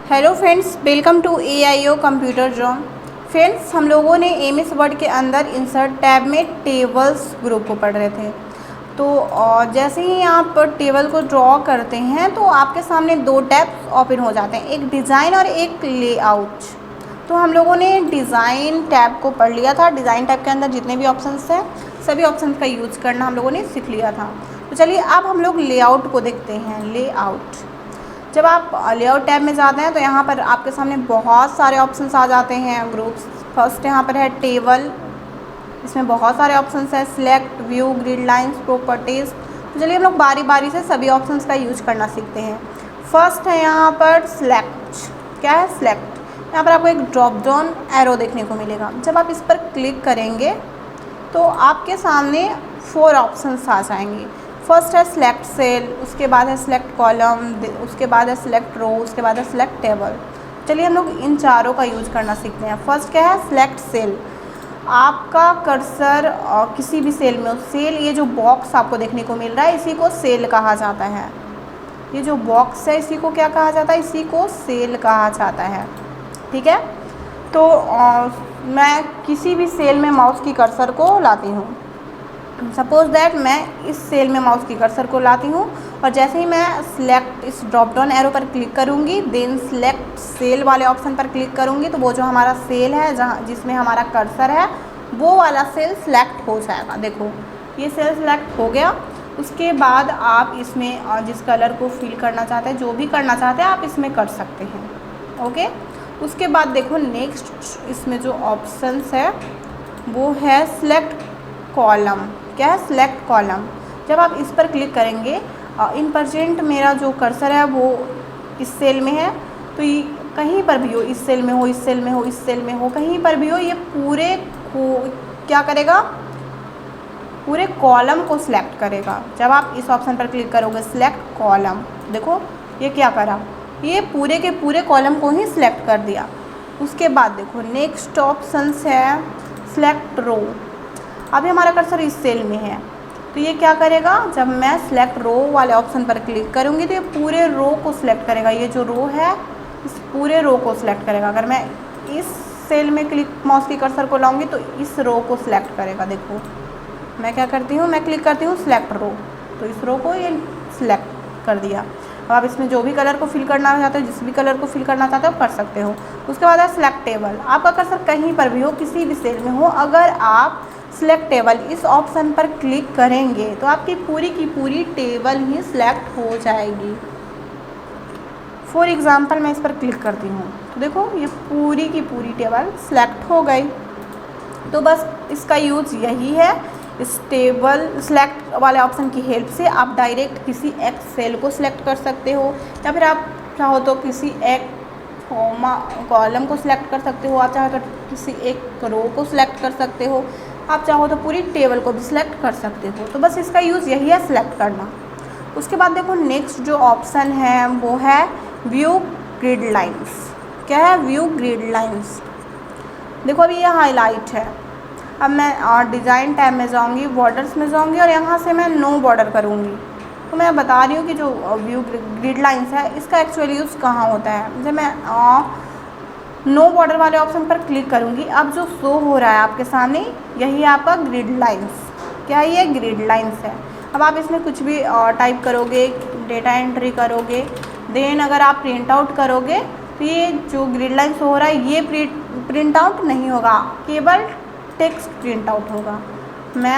Hello friends, welcome to AIO computer zone. Friends, हम लोगों ने MS वर्ड के अंदर इंसर्ट टैब में टेबल्स ग्रुप को पढ़ रहे थे। तो जैसे ही आप टेबल को ड्रॉ करते हैं तो आपके सामने दो टैब्स ओपन हो जाते हैं, एक डिज़ाइन और एक लेआउट। तो हम लोगों ने डिज़ाइन टैब को पढ़ लिया था। डिज़ाइन टैब के अंदर जितने भी ऑप्शंस हैं सभी ऑप्शंस का यूज़ करना हम लोगों ने सीख लिया था। तो चलिए अब हम लोग लेआउट को देखते हैं। लेआउट, जब आप लेआउट टैब में जाते हैं तो यहाँ पर आपके सामने बहुत सारे ऑप्शंस आ जाते हैं। ग्रुप्स फर्स्ट यहाँ पर है टेबल, इसमें बहुत सारे ऑप्शंस हैं। Select, view, grid lines, properties. तो चलिए हम लोग बारी बारी से सभी ऑप्शंस का यूज करना सीखते हैं। फर्स्ट है यहाँ पर सिलेक्ट। क्या है? सिलेक्ट। यहाँ पर आपको एक ड्रॉप डाउन एरो देखने को मिलेगा। जब आप इस पर क्लिक करेंगे तो आपके सामने 4 ऑप्शंस आ जाएंगे। फर्स्ट है सिलेक्ट सेल, उसके बाद है सिलेक्ट कॉलम, उसके बाद है सिलेक्ट रो, उसके बाद है सिलेक्ट टेबल। चलिए हम लोग इन चारों का यूज करना सीखते हैं। फर्स्ट क्या है? Select cell. आपका कर्सर किसी भी सेल में हो, सेल ये जो बॉक्स आपको देखने को मिल रहा है इसी को सेल कहा जाता है। ये जो बॉक्स है इसी को क्या कहा जाता है? इसी को सेल कहा जाता है। ठीक है, तो मैं किसी भी सेल में माउस की कर्सर को लाती हूँ। सपोज दैट मैं इस सेल में माउस की कर्सर को लाती हूँ और जैसे ही मैं सिलेक्ट इस ड्रॉप डाउन एरो पर क्लिक करूँगी, देन सिलेक्ट सेल वाले ऑप्शन पर क्लिक करूँगी तो वो जो हमारा सेल है जहाँ जिसमें हमारा कर्सर है वो वाला सेल सिलेक्ट हो जाएगा। देखो ये सेल सिलेक्ट हो गया। उसके बाद आप इसमें जिस कलर को फिल करना चाहते हैं, जो भी करना चाहते हैं आप इसमें कर सकते हैं। ओके, उसके बाद देखो नेक्स्ट इसमें जो ऑप्शंस है वो है सिलेक्ट कॉलम। क्या है? Select column. जब आप इस पर क्लिक करेंगे, इन प्रेजेंट मेरा जो कर्सर है वो इस सेल में है, तो ये कहीं पर भी हो, इस सेल में हो, इस सेल में हो, इस सेल में हो, कहीं पर भी हो, ये पूरे को क्या करेगा? पूरे कॉलम को सिलेक्ट करेगा। जब आप इस ऑप्शन पर क्लिक करोगे सिलेक्ट कॉलम, देखो ये क्या करा, ये पूरे के पूरे कॉलम को ही सिलेक्ट कर दिया। उसके बाद देखो नेक्स्ट ऑप्शंस है सिलेक्ट रो। अभी हमारा कर्सर इस सेल में है तो ये क्या करेगा? जब मैं सिलेक्ट रो वाले ऑप्शन पर क्लिक करूँगी तो ये पूरे रो को सिलेक्ट करेगा। ये जो रो है इस पूरे रो को सिलेक्ट करेगा। अगर मैं इस सेल में माउस की कर्सर को लाऊंगी तो इस रो को सिलेक्ट करेगा। देखो मैं क्या करती हूँ, मैं क्लिक करती हूँ सिलेक्ट रो, तो इस रो को ये सिलेक्ट कर दिया। अब आप इसमें जो भी कलर को फिल करना चाहते हो, जिस भी कलर को फिल करना चाहते हो कर सकते हो। उसके बाद है सिलेक्ट टेबल। आपका कर्सर कहीं पर भी हो, किसी भी सेल में हो, अगर आप सिलेक्ट टेबल इस ऑप्शन पर क्लिक करेंगे तो आपकी पूरी की पूरी टेबल ही सिलेक्ट हो जाएगी। फॉर एग्ज़ाम्पल मैं इस पर क्लिक करती हूँ तो देखो ये पूरी की पूरी टेबल सिलेक्ट हो गई। तो बस इसका यूज़ यही है, इस टेबल सिलेक्ट वाले ऑप्शन की हेल्प से आप डायरेक्ट किसी एक सेल को सिलेक्ट कर सकते हो, या फिर आप चाहो तो किसी एक कॉलम को सिलेक्ट कर सकते हो, आप चाहो तो किसी एक रो को सिलेक्ट कर सकते हो, आप चाहो तो पूरी टेबल को भी सिलेक्ट कर सकते हो। तो बस इसका यूज़ यही है, सिलेक्ट करना। उसके बाद देखो नेक्स्ट जो ऑप्शन है वो है व्यू ग्रिड लाइंस। क्या है? View grid lines. देखो अभी ये हाईलाइट है। अब मैं डिज़ाइन टैब में जाऊंगी, बॉर्डर्स में जाऊंगी और यहाँ से मैं नो बॉर्डर करूँगी। तो मैं बता रही हूँ कि जो व्यू ग्रिड लाइंस है इसका एक्चुअली यूज़ कहाँ होता है। जब मैं नो बॉर्डर वाले ऑप्शन पर क्लिक करूँगी, अब जो शो हो रहा है आपके सामने यही आपका ग्रिड लाइंस। क्या है? ये ग्रिड लाइंस है। अब आप इसमें कुछ भी टाइप करोगे, डेटा एंट्री करोगे, देन अगर आप प्रिंट आउट करोगे तो ये जो ग्रिड लाइंस हो रहा है ये प्रिंट आउट नहीं होगा, केवल टेक्स्ट प्रिंट आउट होगा। मैं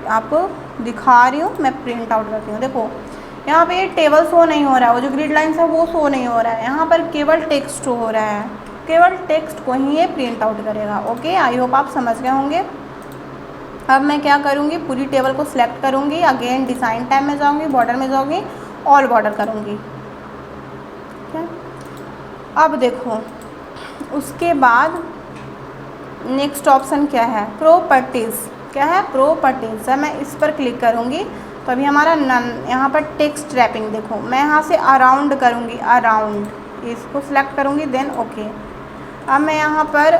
आपको दिखा रही हूँ, मैं प्रिंट आउट करती हूँ। देखो यहाँ पे टेबल शो नहीं हो रहा है, वो जो ग्रिड लाइंस है वो शो नहीं हो रहा है, यहाँ पर केवल टेक्स्ट शो हो रहा है। केवल टेक्स्ट को ही ये प्रिंट आउट करेगा। ओके, आई होप आप समझ गए होंगे। अब मैं क्या करूँगी, पूरी टेबल को सिलेक्ट करूँगी, अगेन डिज़ाइन टैब में जाऊँगी, बॉर्डर में जाऊँगी, ऑल बॉर्डर करूँगी। ठीक है, अब देखो उसके बाद नेक्स्ट ऑप्शन क्या है? प्रॉपर्टीज़। क्या है? प्रॉपर्टीज़ है। मैं इस पर क्लिक करूँगी तो अभी हमारा नन यहाँ पर टेक्स्ट रैपिंग, देखो मैं यहाँ से अराउंड करूँगी, अराउंड इसको सिलेक्ट करूँगी, देन ओके। अब मैं यहाँ पर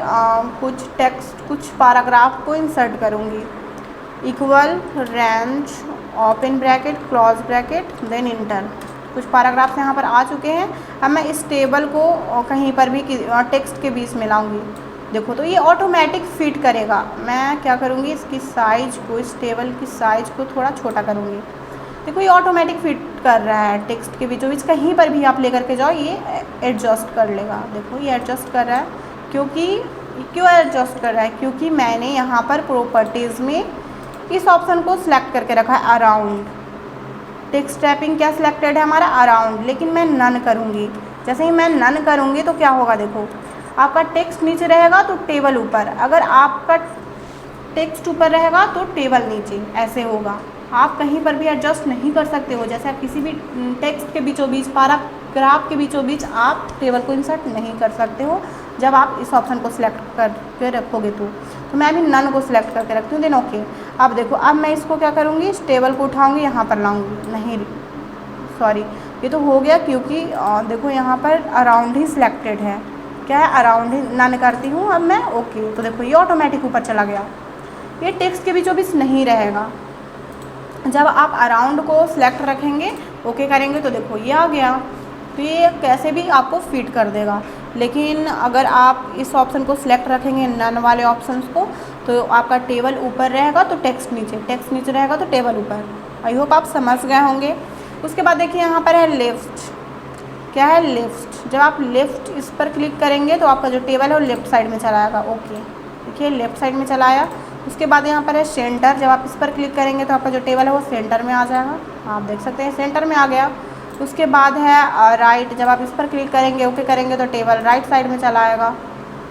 कुछ टेक्स्ट, कुछ पैराग्राफ को इंसर्ट करूँगी। Equal range, open bracket, close bracket, then enter. कुछ पैराग्राफ्स यहाँ पर आ चुके हैं। अब मैं इस टेबल को कहीं पर भी टेक्स्ट के बीच में लाऊंगी। देखो तो ये ऑटोमेटिक फिट करेगा। मैं क्या करूँगी, इसकी साइज को, इस टेबल की साइज को थोड़ा छोटा करूँगी। देखो ये ऑटोमेटिक फिट कर रहा है टेक्स्ट के बीचों बीच, कहीं पर भी आप लेकर के जाओ ये एडजस्ट कर लेगा। देखो ये एडजस्ट कर रहा है, क्योंकि क्यों एडजस्ट कर रहा है, क्योंकि मैंने यहाँ पर प्रॉपर्टीज़ में इस ऑप्शन को सिलेक्ट करके रखा है अराउंड। टेक्स्ट रैपिंग क्या सिलेक्टेड है हमारा, अराउंड, लेकिन मैं नन करूँगी। जैसे ही मैं नन करूँगी तो क्या होगा, देखो आपका टेक्स्ट नीचे रहेगा तो टेबल ऊपर, अगर आपका टेक्स्ट ऊपर रहेगा तो टेबल नीचे, ऐसे होगा। आप कहीं पर भी एडजस्ट नहीं कर सकते हो। जैसे आप किसी भी टेक्स्ट के बीचों बीच, पैराग्राफ के बीचों बीच आप टेबल को इंसर्ट नहीं कर सकते हो जब आप इस ऑप्शन को सिलेक्ट करके रखोगे तो मैं अभी नन को सिलेक्ट करके रखती हूँ, देन ओके। अब देखो अब मैं इसको क्या करूँगी, इस टेबल को उठाऊँगी, यहाँ पर लाऊँगी, नहीं सॉरी ये तो हो गया, क्योंकि देखो यहाँ पर अराउंड ही सिलेक्टेड है, क्या है अराउंड ही, नन करती हूँ अब मैं, ओके। तो देखो ये ऑटोमेटिक ऊपर चला गया, ये टेक्स्ट के बीचों बीच नहीं रहेगा। जब आप अराउंड को सिलेक्ट रखेंगे, ओके करेंगे, तो देखो ये आ गया। तो ये कैसे भी आपको फिट कर देगा। लेकिन अगर आप इस ऑप्शन को सिलेक्ट रखेंगे, नन वाले ऑप्शंस को, तो आपका टेबल ऊपर रहेगा तो टेक्स्ट नीचे रहेगा तो टेबल ऊपर। आई होप आप समझ गए होंगे। उसके बाद देखिए यहाँ पर है लेफ्ट, क्या है लेफ्ट। जब आप लेफ्ट इस पर क्लिक करेंगे तो आपका जो टेबल है वो लेफ्ट साइड में चला आएगा, ओके। देखिए लेफ्ट साइड में चला आया। उसके बाद यहाँ पर है सेंटर, जब आप इस पर क्लिक करेंगे तो आपका जो टेबल है वो सेंटर में आ जाएगा, आप देख सकते हैं सेंटर में आ गया। उसके बाद है राइट, जब आप इस पर क्लिक करेंगे, ओके करेंगे, तो टेबल राइट साइड में चला आएगा।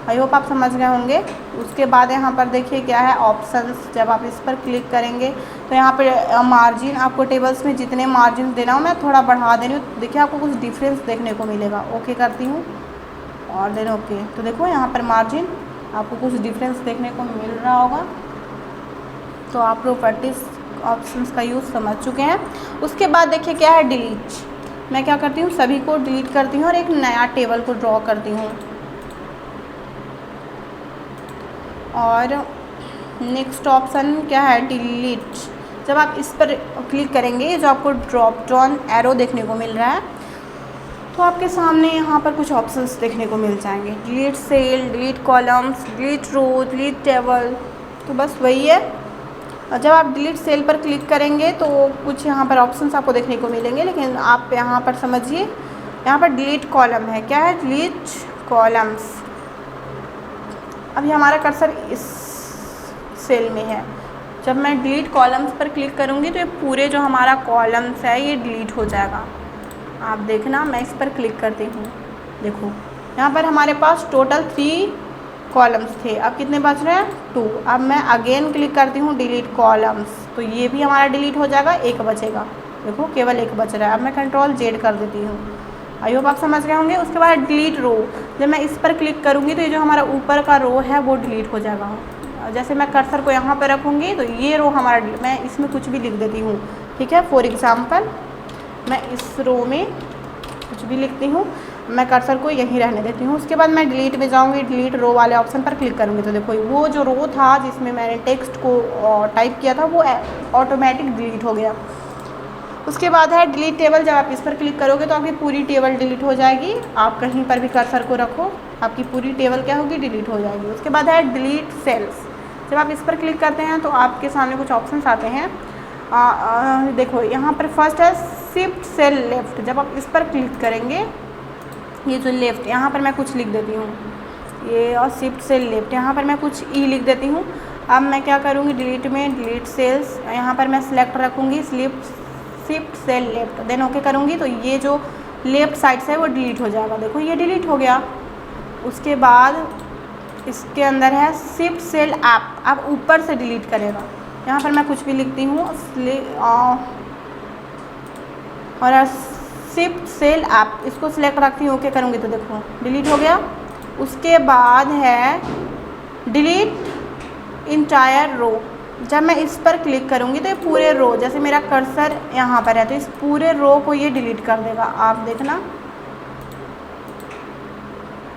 आई होप आप समझ गए होंगे। उसके बाद यहाँ पर देखिए क्या है ऑप्शंस, जब आप इस पर क्लिक करेंगे तो यहाँ पर मार्जिन, आपको टेबल्स में जितने मार्जिन देना हो, मैं थोड़ा बढ़ा दे रही हूँ, देखिए आपको कुछ डिफरेंस देखने को मिलेगा। ओके करती हूँ और देन ओके, तो देखो यहाँ पर मार्जिन आपको कुछ डिफरेंस देखने को मिल रहा होगा। तो आप प्रॉपर्टीज़ ऑप्शंस का यूज़ समझ चुके हैं। उसके बाद देखिए क्या है डिलीट। मैं क्या करती हूँ, सभी को डिलीट करती हूँ और एक नया टेबल को ड्रॉ करती हूँ। और नेक्स्ट ऑप्शन क्या है, डिलीट। जब आप इस पर क्लिक करेंगे, जो आपको ड्रॉप डाउन एरो देखने को मिल रहा है, तो आपके सामने यहाँ पर कुछ ऑप्शंस देखने को मिल जाएंगे, delete cell, delete columns, delete row, delete table. तो बस वही है। जब आप डिलीट सेल पर क्लिक करेंगे तो कुछ यहाँ पर ऑप्शंस आपको देखने को मिलेंगे, लेकिन आप यहाँ पर समझिए, यहाँ पर डिलीट कॉलम है, क्या है डिलीट कॉलम्स। अभी हमारा कर्सर इस सेल में है। जब मैं डिलीट कॉलम्स पर क्लिक करूँगी तो ये पूरे जो हमारा कॉलम्स है ये डिलीट हो जाएगा। आप देखना, मैं इस पर क्लिक करती हूँ, देखो यहाँ पर हमारे पास टोटल 3 कॉलम्स थे, अब कितने बच रहे हैं 2। अब मैं अगेन क्लिक करती हूँ डिलीट कॉलम्स, तो ये भी हमारा डिलीट हो जाएगा, 1 बचेगा। देखो केवल 1 बच रहा है। अब मैं कंट्रोल जेड कर देती हूँ। आई होप आप समझ गए होंगे। उसके बाद डिलीट रो, जब मैं इस पर क्लिक करूँगी तो ये जो हमारा ऊपर का रो है वो डिलीट हो जाएगा। जैसे मैं कर्सर को यहाँ पर रखूँगी तो ये रो हमारा, मैं इसमें कुछ भी लिख देती हूँ, ठीक है। फॉर एग्ज़ाम्पल मैं इस रो में कुछ भी लिखती हूँ, मैं कर्सर को यहीं रहने देती हूँ। उसके बाद मैं डिलीट में जाऊँगी, डिलीट रो वाले ऑप्शन पर क्लिक करूँगी तो देखो वो जो रो था जिसमें मैंने टेक्स्ट को टाइप किया था वो ऑटोमेटिक डिलीट हो गया। उसके बाद है डिलीट टेबल, जब आप इस पर क्लिक करोगे तो आपकी पूरी टेबल डिलीट हो जाएगी। आप कहीं पर भी कर्सर को रखो, आपकी पूरी टेबल क्या होगी, डिलीट हो जाएगी। उसके बाद है डिलीट सेल्स, जब आप इस पर क्लिक करते हैं तो आपके सामने कुछ ऑप्शंस आते हैं। देखो यहाँ पर फर्स्ट है शिफ्ट सेल लेफ्ट, जब आप इस पर क्लिक करेंगे, ये जो लेफ़्ट यहाँ पर मैं कुछ लिख देती हूँ, ये और शिफ्ट सेल लेफ्ट यहाँ पर मैं कुछ ई लिख देती हूँ। अब मैं क्या करूँगी, डिलीट में डिलीट सेल्स, यहाँ पर मैं सिलेक्ट रखूँगी shift cell left, then okay करूँगी तो ये जो लेफ़्ट साइड से है वो डिलीट हो जाएगा। देखो ये डिलीट हो गया। उसके बाद इसके अंदर है शिफ्ट सेल ऐप, अब ऊपर से डिलीट करेगा। यहाँ पर मैं कुछ भी लिखती हूँ और शिफ्ट सेल ऐप, इसको सिलेक्ट रखती हूँ, ओके करूँगी तो देखो डिलीट हो गया। उसके बाद है डिलीट इंटायर रो, जब मैं इस पर क्लिक करूँगी तो ये पूरे रो, जैसे मेरा कर्सर यहाँ पर है तो इस पूरे रो को ये डिलीट कर देगा। आप देखना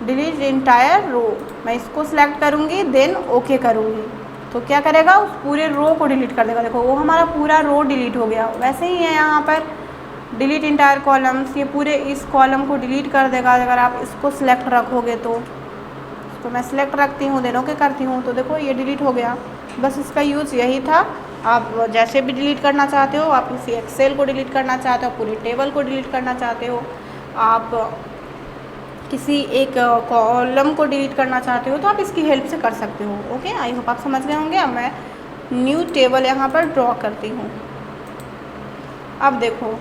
डिलीट इंटायर रो, मैं इसको सिलेक्ट करूँगी देन ओके करूँगी तो क्या करेगा, उस पूरे रो को डिलीट कर देगा। देखो वो हमारा पूरा रो डिलीट हो गया। वैसे ही है यहाँ पर डिलीट इंटायर कॉलम्स, ये पूरे इस कॉलम को डिलीट कर देगा अगर आप इसको सिलेक्ट रखोगे तो मैं सिलेक्ट रखती हूँ, देन ओके करती हूँ, तो देखो ये डिलीट हो गया। बस इसका यूज़ यही था। आप जैसे भी डिलीट करना चाहते हो, आप किसी एक्सेल को डिलीट करना चाहते हो, पूरे टेबल को डिलीट करना चाहते हो, आप किसी एक कॉलम को डिलीट करना चाहते हो, तो आप इसकी हेल्प से कर सकते हो। ओके, आई होप आप समझ गए होंगे। अब मैं न्यू टेबल यहाँ पर ड्रॉ करती हूँ। अब देखो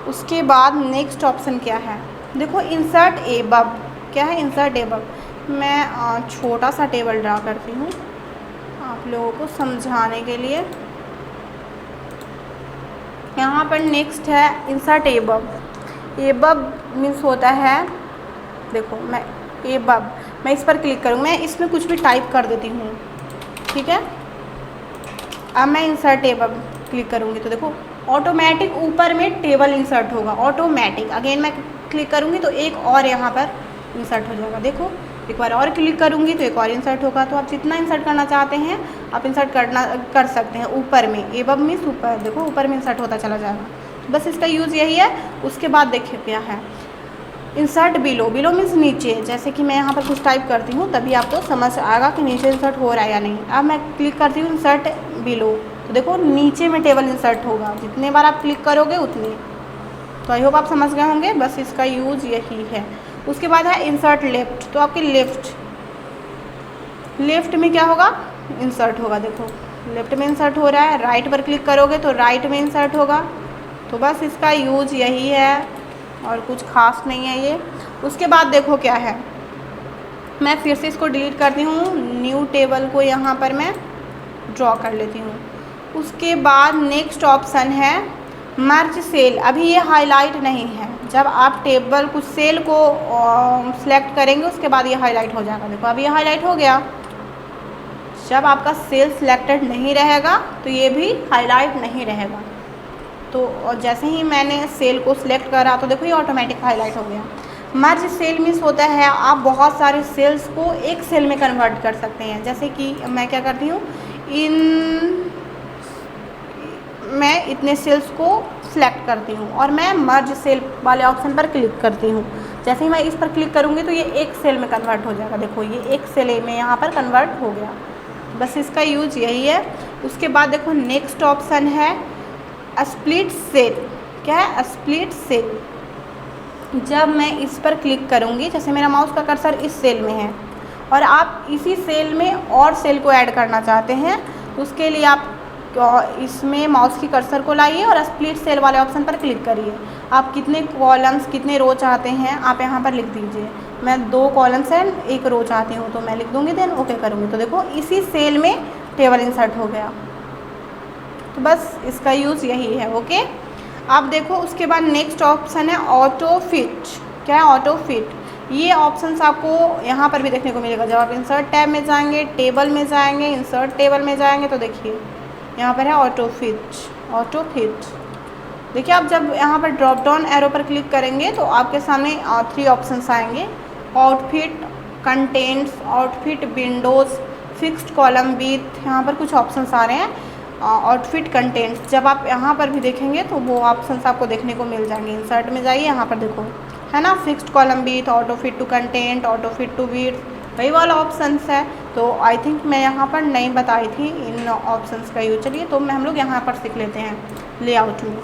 उसके बाद नेक्स्ट ऑप्शन क्या है, देखो इंसर्ट एबव। क्या है? Insert above. मैं छोटा सा टेबल ड्रा करती हूँ आप लोगों को समझाने के लिए। यहाँ पर नेक्स्ट है इंसर्ट एबव। एबव मीन्स होता है, देखो मैं एबव, मैं इस पर क्लिक करूँ, मैं इसमें कुछ भी टाइप कर देती हूँ, ठीक है। अब मैं इंसर्ट एबव क्लिक करूँगी तो देखो ऑटोमेटिक ऊपर में टेबल इंसर्ट होगा, ऑटोमेटिक। अगेन मैं क्लिक करूँगी तो एक और यहाँ पर इंसर्ट हो जाएगा। देखो एक बार और क्लिक करूँगी तो एक और इंसर्ट होगा। तो आप जितना इंसर्ट करना चाहते हैं आप इंसर्ट कर सकते हैं ऊपर में। एबव मीन्स ऊपर, देखो ऊपर में इंसर्ट होता चला जाएगा। तो बस इसका यूज़ यही है। उसके बाद देखिए क्या है, इंसर्ट बिलो। बिलो मीन्स नीचे। जैसे कि मैं यहाँ पर कुछ टाइप करती हूँ तभी आपको समझ आएगा कि नीचे इंसर्ट हो रहा है या नहीं। अब मैं क्लिक करती हूँ इंसर्ट बिलो, तो देखो नीचे में टेबल इंसर्ट होगा, जितने बार आप क्लिक करोगे उतने। तो आई होप आप समझ गए होंगे, बस इसका यूज़ यही है। उसके बाद है इंसर्ट लेफ्ट। तो आपके लेफ्ट में क्या होगा? इंसर्ट होगा। देखो लेफ्ट में इंसर्ट हो रहा है। राइट पर क्लिक करोगे तो राइट में इंसर्ट होगा। तो बस इसका यूज़ यही है और कुछ खास नहीं है ये। उसके बाद देखो क्या है, मैं फिर से इसको डिलीट करती हूँ, न्यू टेबल को यहाँ पर मैं ड्रॉ कर लेती हूँ। उसके बाद नेक्स्ट ऑप्शन है मर्ज सेल। अभी ये हाईलाइट नहीं है, जब आप टेबल कुछ सेल को सिलेक्ट करेंगे उसके बाद ये हाईलाइट हो जाएगा। देखो अभी ये हाईलाइट हो गया। जब आपका सेल सिलेक्टेड नहीं रहेगा तो ये भी हाईलाइट नहीं रहेगा। तो और जैसे ही मैंने सेल को सिलेक्ट करा तो देखो ये ऑटोमेटिक हाईलाइट हो गया। मर्ज सेल मीन्स होता है आप बहुत सारे सेल्स को एक सेल में कन्वर्ट कर सकते हैं। जैसे कि मैं क्या करती हूँ, मैं इतने सेल्स को सिलेक्ट करती हूँ और मैं मर्ज सेल वाले ऑप्शन पर क्लिक करती हूँ। जैसे ही मैं इस पर क्लिक करूँगी तो ये एक सेल में कन्वर्ट हो जाएगा। देखो ये एक सेल में यहाँ पर कन्वर्ट हो गया। बस इसका यूज यही है। उसके बाद देखो नेक्स्ट ऑप्शन है स्प्लिट सेल। क्या है? Split cell. जब मैं इस पर क्लिक करूँगी, जैसे मेरा माउस का कर्सर इस सेल में है और आप इसी सेल में और सेल को ऐड करना चाहते हैं, तो उसके लिए आप इसमें माउस की कर्सर को लाइए और स्प्लिट सेल वाले ऑप्शन पर क्लिक करिए। आप कितने कॉलम्स कितने रो चाहते हैं आप यहाँ पर लिख दीजिए। मैं 2 कॉलम्स हैं 1 रो चाहती हूँ तो मैं लिख दूँगी, देन ओके करूँगी। तो देखो इसी सेल में टेबल इंसर्ट हो गया। तो बस इसका यूज़ यही है। ओके, अब देखो उसके बाद नेक्स्ट ऑप्शन है ऑटो फिट। क्या है? Auto fit. ये ऑप्शंस आपको यहाँ पर भी देखने को मिलेगा। जब आप इंसर्ट टैब में जाएंगे, टेबल में जाएंगे, इंसर्ट टेबल में जाएंगे तो देखिए यहाँ पर है ऑटो फिट। ऑटो फिट देखिए, आप जब यहाँ पर ड्रॉप डाउन एरो पर क्लिक करेंगे तो आपके सामने 3 ऑप्शंस आएंगे, outfit, contents, outfit, Windows, fixed column with, यहाँ पर कुछ ऑप्शंस आ रहे हैं, आउटफिट, कंटेंट्स। जब आप यहाँ पर भी देखेंगे तो वो ऑप्शंस आपको देखने को मिल जाएंगे। इंसर्ट में जाइए, यहाँ पर देखो है ना, fixed column with, auto fit to content, auto fit to width, वही वाला ऑप्शंस है। तो आई थिंक मैं यहाँ पर नहीं बताई थी इन ऑप्शंस का यूज। चलिए तो हम लोग यहाँ पर सीख लेते हैं लेआउट में।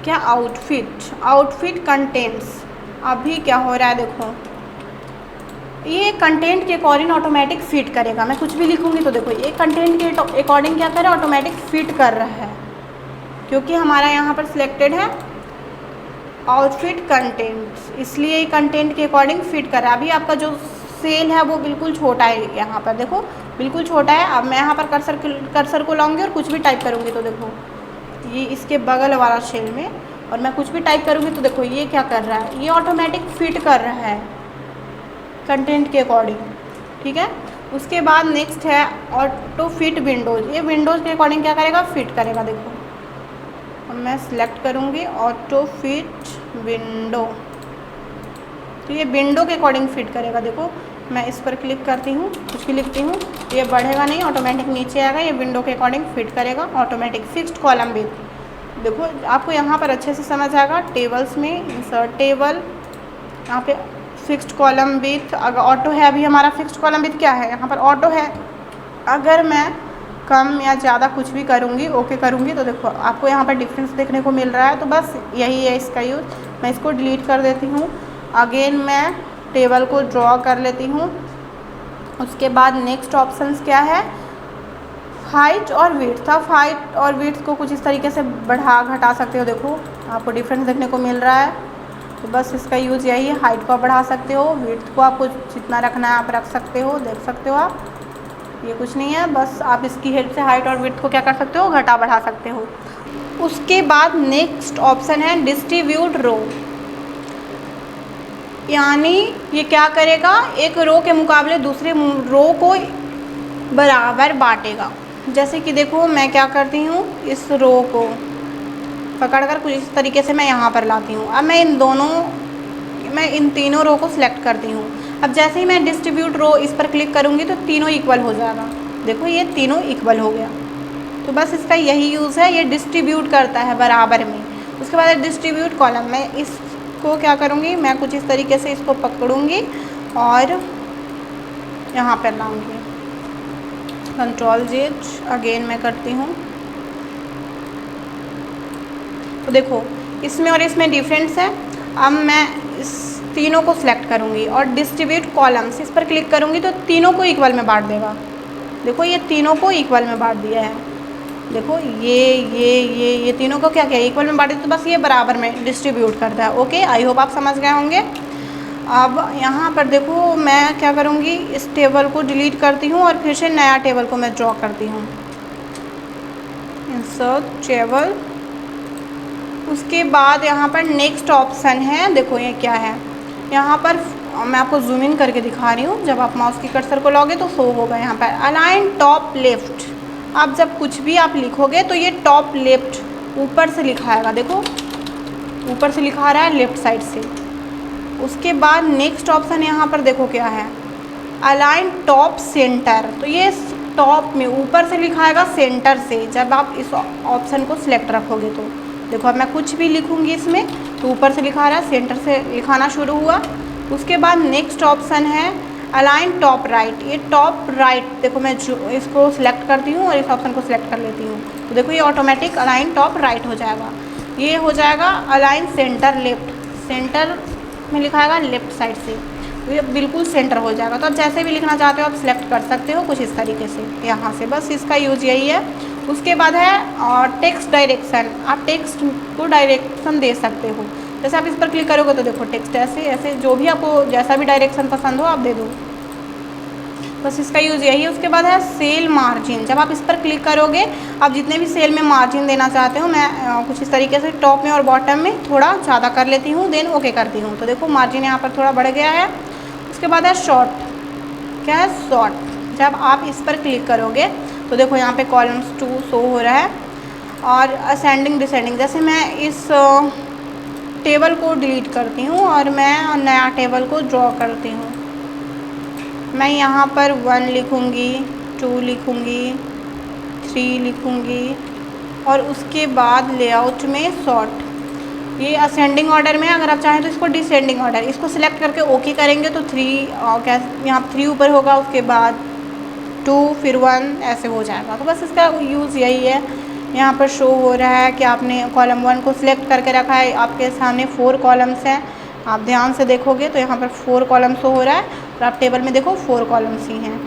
क्या? Outfit contents. अभी क्या हो रहा है देखो, ये कंटेंट के अकॉर्डिंग ऑटोमेटिक फिट करेगा। मैं कुछ भी लिखूंगी तो देखो ये कंटेंट के अकॉर्डिंग क्या कर रहा है, ऑटोमेटिक फिट कर रहा है, क्योंकि हमारा यहाँ पर सिलेक्टेड है आउटफिट कंटेंट्स, इसलिए कंटेंट के अकॉर्डिंग फिट कर रहा है। अभी आपका जो सेल है वो बिल्कुल छोटा है, यहाँ पर देखो बिल्कुल छोटा है। अब मैं यहाँ पर कर्सर को लाऊंगी और कुछ भी टाइप करूँगी तो देखो ये इसके बगल वाला सेल में, और मैं कुछ भी टाइप करूँगी तो देखो ये क्या कर रहा है, ये ऑटोमेटिक फिट कर रहा है कंटेंट के अकॉर्डिंग। ठीक है, उसके बाद नेक्स्ट है ऑटो फिट विंडोज़। ये विंडोज़ के अकॉर्डिंग क्या करेगा, फिट करेगा। देखो अब मैं सिलेक्ट करूँगी ऑटो फिट विंडो, तो ये विंडो के अकॉर्डिंग फिट करेगा। देखो मैं इस पर क्लिक करती हूँ, कुछ भी लिखती हूँ, ये बढ़ेगा नहीं, ऑटोमेटिक नीचे आएगा। ये विंडो के अकॉर्डिंग फिट करेगा, ऑटोमेटिक। फिक्स्ड कॉलम विथ, देखो आपको यहाँ पर अच्छे से समझ आएगा। टेबल्स में इंसर्ट टेबल, यहाँ पे फिक्स्ड कॉलम विथ, अगर ऑटो है, अभी हमारा फिक्स्ड कॉलम विथ क्या है, यहाँ पर ऑटो है। अगर मैं कम या ज़्यादा कुछ भी करूँगी, ओके करूँगी, तो देखो आपको यहाँ पर डिफरेंस देखने को मिल रहा है। तो बस यही है इसका यूज़। मैं इसको डिलीट कर देती हूँ। अगेन मैं टेबल को ड्रॉ कर लेती हूँ। उसके बाद नेक्स्ट ऑप्शंस क्या है, हाइट और विड्थ। आप हाइट और विड्थ को कुछ इस तरीके से बढ़ा घटा सकते हो। देखो आपको डिफरेंस देखने को मिल रहा है। तो बस इसका यूज़ यही है, हाइट को आप बढ़ा सकते हो, विड्थ को आपको जितना रखना है आप रख सकते हो, देख सकते हो आप। ये कुछ नहीं है, बस आप इसकी हेल्प से हाइट और विड्थ को क्या कर सकते हो, घटा बढ़ा सकते हो। उसके बाद नेक्स्ट ऑप्शन है डिस्ट्रीब्यूट रो, यानी ये क्या करेगा, एक रो के मुकाबले दूसरे रो को बराबर बांटेगा। जैसे कि देखो मैं क्या करती हूँ, इस रो को पकड़कर कुछ इस तरीके से मैं यहाँ पर लाती हूँ। अब मैं इन तीनों रो को सिलेक्ट करती हूँ। अब जैसे ही मैं डिस्ट्रीब्यूट रो इस पर क्लिक करूँगी तो तीनों इक्वल हो जाएगा। देखो ये तीनों इक्वल हो गया। तो बस इसका यही यूज़ है, ये डिस्ट्रीब्यूट करता है बराबर में। उसके बाद डिस्ट्रीब्यूट कॉलम, मैं इसको क्या करूँगी, मैं कुछ इस तरीके से इसको पकड़ूँगी और यहाँ पर लाऊँगी, Ctrl+Z, अगेन मैं करती हूँ। तो देखो इसमें और इसमें डिफरेंस है। अब मैं इस तीनों को सिलेक्ट करूँगी और डिस्ट्रीब्यूट कॉलम्स इस पर क्लिक करूँगी तो तीनों को इक्वल में बांट देगा। देखो ये तीनों को इक्वल में बांट दिया है। देखो ये तीनों को क्या किया, इक्वल में बांट दिया। तो बस ये बराबर में डिस्ट्रीब्यूट करता है। ओके, आई होप आप समझ गए होंगे। अब यहाँ पर देखो मैं क्या करूँगी, इस टेबल को डिलीट करती हूँ और फिर से नया टेबल को मैं ड्रॉ करती हूँ, इंसर्ट टेबल। उसके बाद यहाँ पर नेक्स्ट ऑप्शन है, देखो ये क्या है, यहाँ पर मैं आपको जूम इन करके दिखा रही हूँ। जब आप माउस की कर्सर को लाओगे तो शो होगा यहाँ पर अलाइन टॉप लेफ्ट। आप जब कुछ भी आप लिखोगे तो ये टॉप लेफ्ट ऊपर से लिखाएगा। देखो ऊपर से लिखा रहा है लेफ्ट साइड से। उसके बाद नेक्स्ट ऑप्शन यहाँ पर देखो क्या है, अलाइन टॉप सेंटर। तो ये टॉप में ऊपर से लिखाएगा सेंटर से, जब आप इस ऑप्शन को सिलेक्ट रखोगे तो। देखो अब मैं कुछ भी लिखूँगी इसमें तो ऊपर से लिखा रहा है, सेंटर से लिखाना शुरू हुआ। उसके बाद नेक्स्ट ऑप्शन है अलाइन टॉप राइट। ये टॉप राइट, देखो मैं इसको सिलेक्ट करती हूँ और इस ऑप्शन को सिलेक्ट कर लेती हूँ तो देखो ये ऑटोमेटिक अलाइन टॉप राइट हो जाएगा। ये हो जाएगा अलाइन सेंटर लेफ्ट, सेंटर में लिखाएगा लेफ्ट साइड से, तो ये बिल्कुल सेंटर हो जाएगा। तो आप जैसे भी लिखना चाहते हो आप सिलेक्ट कर सकते हो कुछ इस तरीके से यहाँ से। बस इसका यूज़ यही है। उसके बाद है टेक्स्ट डायरेक्शन। आप टेक्स्ट को डायरेक्शन दे सकते हो। जैसे आप इस पर क्लिक करोगे तो देखो टेक्स्ट ऐसे ऐसे जो भी आपको जैसा भी डायरेक्शन पसंद हो आप दे दो। बस इसका यूज़ यही है। उसके बाद है सेल मार्जिन। जब आप इस पर क्लिक करोगे आप जितने भी सेल में मार्जिन देना चाहते हो, मैं कुछ इस तरीके से टॉप में और बॉटम में थोड़ा ज़्यादा कर लेती हूँ, देन ओके करती हूँ। तो देखो मार्जिन यहाँ पर थोड़ा बढ़ गया है। उसके बाद है शॉर्ट। क्या है, शॉर्ट। जब आप इस पर क्लिक करोगे तो देखो यहाँ पे कॉलम्स 2 शो हो रहा है और असेंडिंग डिसेंडिंग। जैसे मैं इस टेबल को डिलीट करती हूँ और मैं नया टेबल को ड्रॉ करती हूँ। मैं यहाँ पर 1 लिखूँगी, 2 लिखूँगी, 3 लिखूँगी और उसके बाद लेआउट में शॉर्ट। ये असेंडिंग ऑर्डर में, अगर आप चाहें तो इसको डिसेंडिंग ऑर्डर, इसको सिलेक्ट करके ओके करेंगे तो 3 क्या यहाँ 3 ऊपर होगा, उसके बाद 2 फिर 1 ऐसे हो जाएगा। तो बस इसका यूज़ यही है। यहाँ पर शो हो रहा है कि आपने कॉलम 1 को सिलेक्ट करके रखा है, आपके सामने 4 कॉलम्स हैं। आप ध्यान से देखोगे तो यहाँ पर 4 कॉलम शो हो रहा है और आप टेबल में देखो 4 कॉलम्स ही हैं।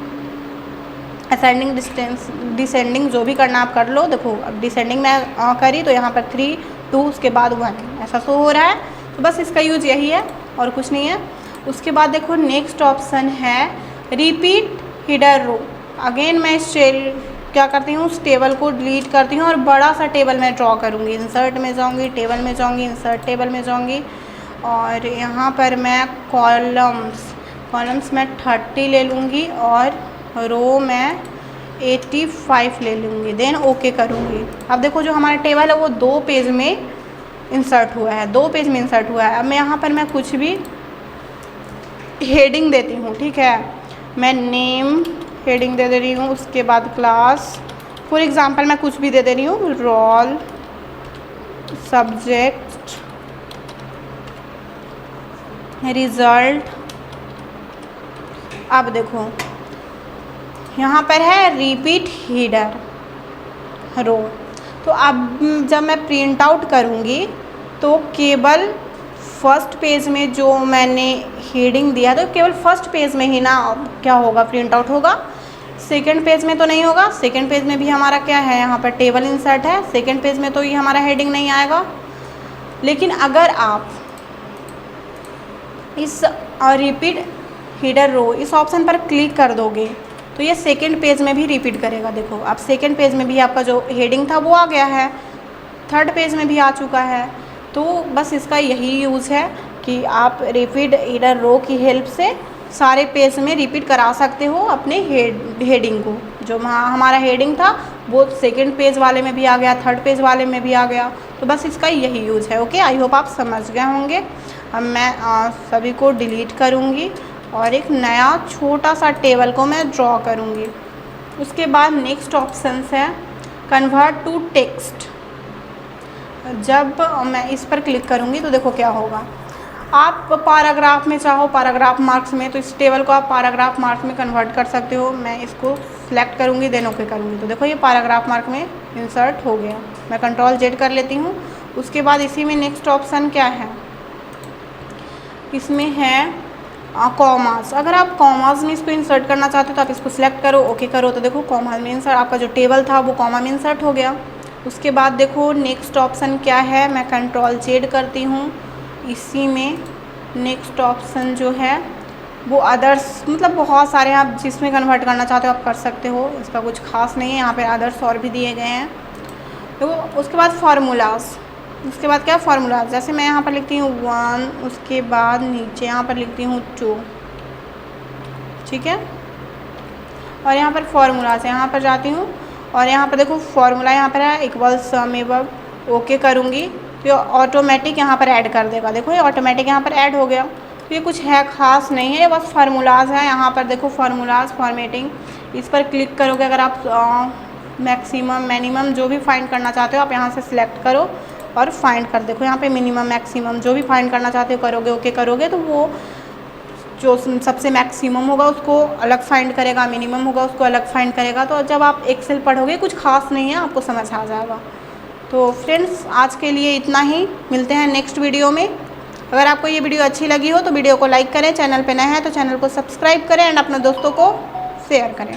असेंडिंग डिसेंडिंग जो भी करना आप कर लो। देखो अब डिसेंडिंग में करी तो यहाँ पर 3 2 उसके बाद 1 ऐसा शो हो रहा है। तो बस इसका यूज़ यही है और कुछ नहीं है। उसके बाद देखो नेक्स्ट ऑप्शन है रिपीट हिडर रो। अगेन मैं इस क्या करती हूँ, उस टेबल को डिलीट करती हूँ और बड़ा सा टेबल मैं ड्रॉ करूँगी। इंसर्ट में जाऊँगी, टेबल में जाऊँगी, इंसर्ट टेबल में जाऊँगी और यहाँ पर मैं कॉलम्स मैं 30 ले लूँगी और रो मैं 85 ले लूँगी, देन ओके करूँगी। अब देखो जो हमारा टेबल है वो 2 पेज में इंसर्ट हुआ है, 2 पेज में इंसर्ट हुआ है। अब मैं यहाँ पर मैं कुछ भी हेडिंग देती हूँ, ठीक है। मैं नेम हेडिंग दे रही हूँ, उसके बाद क्लास, फॉर एग्ज़ाम्पल मैं कुछ भी दे रही हूँ, रोल सब्जेक्ट रिजल्ट। अब देखो यहाँ पर है रिपीट हीडर रो। तो अब जब मैं प्रिंट आउट करूँगी तो केवल फर्स्ट पेज में जो मैंने हेडिंग दिया तो केवल फर्स्ट पेज में ही ना क्या होगा, प्रिंट आउट होगा। सेकंड पेज में तो नहीं होगा। सेकंड पेज में भी हमारा क्या है, यहाँ पर टेबल इंसर्ट है। सेकंड पेज में तो ये हमारा हेडिंग नहीं आएगा। लेकिन अगर आप इस रिपीट हीडर रो इस ऑप्शन पर क्लिक कर दोगे तो ये सेकंड पेज में भी रिपीट करेगा। देखो अब सेकंड पेज में भी आपका जो हेडिंग था वो आ गया है, थर्ड पेज में भी आ चुका है। तो बस इसका यही यूज़ है कि आप रिपीट हीडर रो की हेल्प से सारे पेज में रिपीट करा सकते हो अपने हेडिंग को। जो हमारा हेडिंग था वो सेकंड पेज वाले में भी आ गया, थर्ड पेज वाले में भी आ गया। तो बस इसका यही यूज़ है। ओके, आई होप आप समझ गए होंगे। अब मैं सभी को डिलीट करूँगी और एक नया छोटा सा टेबल को मैं ड्रॉ करूँगी। उसके बाद नेक्स्ट ऑप्शन है कन्वर्ट टू टेक्स्ट। जब मैं इस पर क्लिक करूँगी तो देखो क्या होगा। आप पैराग्राफ में चाहो पैराग्राफ मार्क्स में, तो इस टेबल को आप पैराग्राफ मार्क्स में कन्वर्ट कर सकते हो। मैं इसको सिलेक्ट करूँगी, देन ओके करूँगी तो देखो ये पैराग्राफ मार्क में इंसर्ट हो गया। मैं कंट्रोल जेड कर लेती हूँ। उसके बाद इसी में नेक्स्ट ऑप्शन क्या है, इसमें है कॉमास। अगर आप कॉमास में इसको इंसर्ट करना चाहते हो तो आप इसको सिलेक्ट करो, ओके करो तो देखो कॉमा में इंसर्ट, आपका जो टेबल था वो कॉमा में इंसर्ट हो गया। उसके बाद देखो नेक्स्ट ऑप्शन क्या है, मैं कंट्रोल जेड करती हूँ। इसी में नेक्स्ट ऑप्शन जो है वो अदर्स, मतलब बहुत सारे आप जिसमें कन्वर्ट करना चाहते हो आप कर सकते हो, इसका कुछ खास नहीं है। यहाँ पे अदर्स और भी दिए गए हैं। तो उसके बाद फार्मूलाज, उसके बाद क्या फार्मूलाज, जैसे मैं यहाँ पर लिखती हूँ 1, उसके बाद नीचे यहाँ पर लिखती हूँ 2, ठीक है। और यहाँ पर फार्मूलाज है, यहाँ पर जाती हूँ और यहाँ पर देखो फार्मूला यहाँ पर है इक्वल्स सम एबव, ओके करूँगी तो ये ऑटोमेटिक यहाँ पर ऐड कर देगा। देखो ये ऑटोमेटिक यहाँ पर ऐड हो गया। तो ये कुछ है ख़ास नहीं है, बस फार्मूलाज है। यहाँ पर देखो फार्मूलाज फॉर्मेटिंग, इस पर क्लिक करोगे अगर आप मैक्सिमम मिनिमम जो भी फाइंड करना चाहते हो आप यहाँ से सिलेक्ट करो और फाइंड कर देखो। यहाँ पे मिनिमम मैक्सिमम जो भी फाइंड करना चाहते हो करोगे, ओके करोगे तो वो जो सबसे मैक्सिमम होगा उसको अलग फाइंड करेगा, मिनिमम होगा उसको अलग फाइंड करेगा। तो जब आप एक्सेल पढ़ोगे कुछ खास नहीं है, आपको समझ आ जाएगा। तो फ्रेंड्स आज के लिए इतना ही, मिलते हैं नेक्स्ट वीडियो में। अगर आपको ये वीडियो अच्छी लगी हो तो वीडियो को लाइक करें, चैनल पे नए हैं तो चैनल को सब्सक्राइब करें एंड अपने दोस्तों को शेयर करें।